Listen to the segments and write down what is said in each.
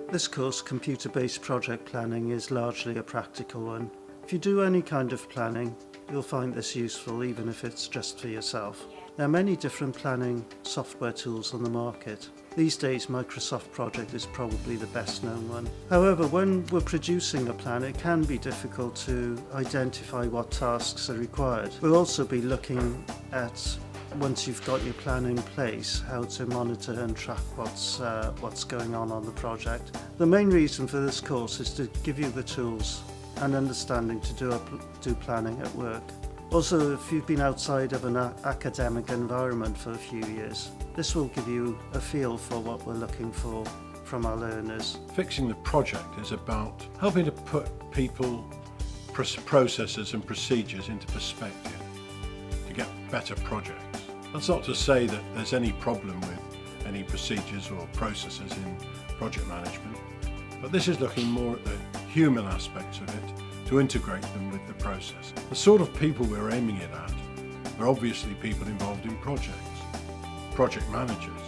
This course, Computer-Based Project Planning, is largely a practical one. If you do any kind of planning, you'll find this useful even if it's just for yourself. There are many different planning software tools on the market. These days Microsoft Project is probably the best known one. However, when we're producing a plan, it can be difficult to identify what tasks are required. We'll also be looking at, once you've got your plan in place, how to monitor and track what's going on the project. The main reason for this course is to give you the tools and understanding to do planning at work. Also, if you've been outside of an academic environment for a few years, this will give you a feel for what we're looking for from our learners. Fixing the project is about helping to put people, processes and procedures into perspective to get better projects. That's not to say that there's any problem with any procedures or processes in project management, but this is looking more at the human aspects of it to integrate them with the process. The sort of people we're aiming it at are obviously people involved in projects, project managers,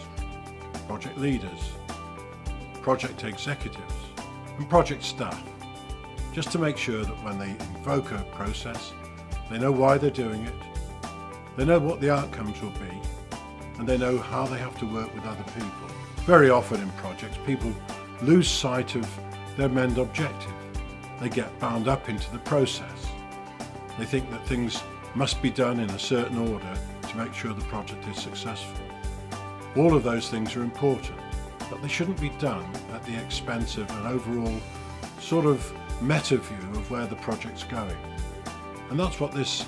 project leaders, project executives and project staff, just to make sure that when they invoke a process, they know why they're doing it, they know what the outcomes will be, and they know how they have to work with other people. Very often in projects, people lose sight of their main objective. They get bound up into the process. They think that things must be done in a certain order to make sure the project is successful. All of those things are important, but they shouldn't be done at the expense of an overall sort of meta view of where the project's going. And that's what this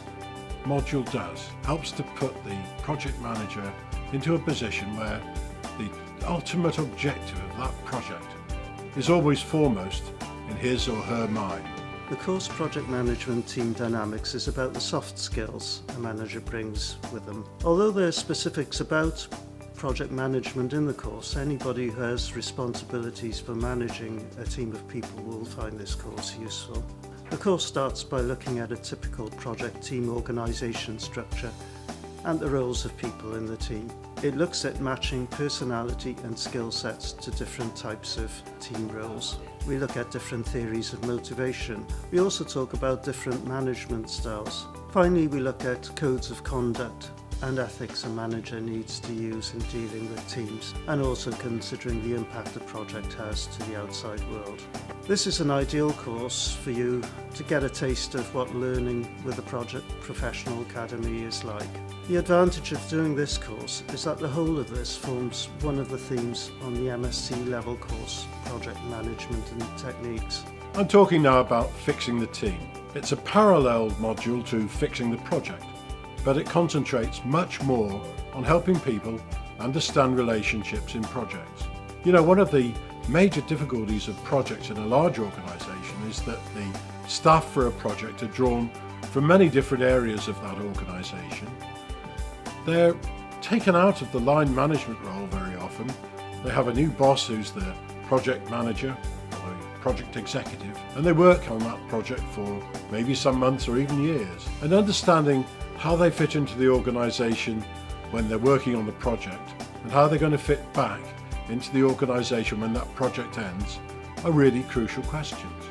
module does, helps to put the project manager into a position where the ultimate objective of that project is always foremost in his or her mind. The course Project Management Team Dynamics is about the soft skills a manager brings with them. Although there are specifics about project management in the course, anybody who has responsibilities for managing a team of people will find this course useful. The course starts by looking at a typical project team organisation structure and the roles of people in the team. It looks at matching personality and skill sets to different types of team roles. We look at different theories of motivation. We also talk about different management styles. Finally, we look at codes of conduct and ethics a manager needs to use in dealing with teams, and also considering the impact the project has to the outside world. This is an ideal course for you to get a taste of what learning with a project professional academy is like. The advantage of doing this course is that the whole of this forms one of the themes on the MSc level course, Project Management and Techniques. I'm talking now about fixing the team. It's a parallel module to fixing the project, but it concentrates much more on helping people understand relationships in projects. You know, one of the major difficulties of projects in a large organisation is that the staff for a project are drawn from many different areas of that organisation. They're taken out of the line management role very often. They have a new boss who's the project manager or project executive, and they work on that project for maybe some months or even years. And understanding how they fit into the organisation when they're working on the project and how they're going to fit back into the organisation when that project ends are really crucial questions.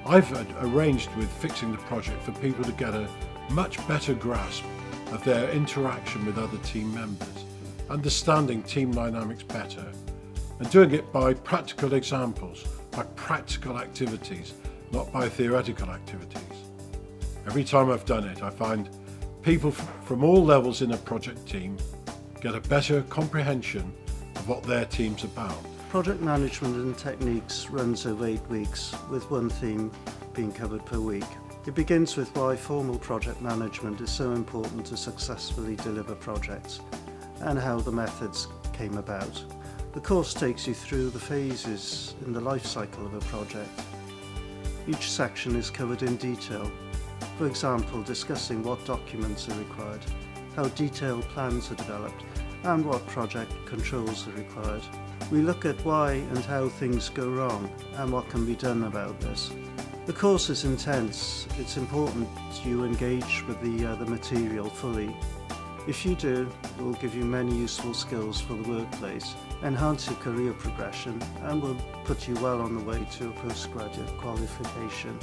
I've arranged with Fixing the Project for people to get a much better grasp of their interaction with other team members, understanding team dynamics better, and doing it by practical examples, by practical activities, not by theoretical activities. Every time I've done it, I find people from all levels in a project team get a better comprehension of what their team's about. Project Management and Techniques runs over 8 weeks, with one theme being covered per week. It begins with why formal project management is so important to successfully deliver projects, and how the methods came about. The course takes you through the phases in the life cycle of a project. Each section is covered in detail. For example, discussing what documents are required, how detailed plans are developed, and what project controls are required. We look at why and how things go wrong and what can be done about this. The course is intense. It's important you engage with the material fully. If you do, it will give you many useful skills for the workplace, enhance your career progression, and will put you well on the way to a postgraduate qualification.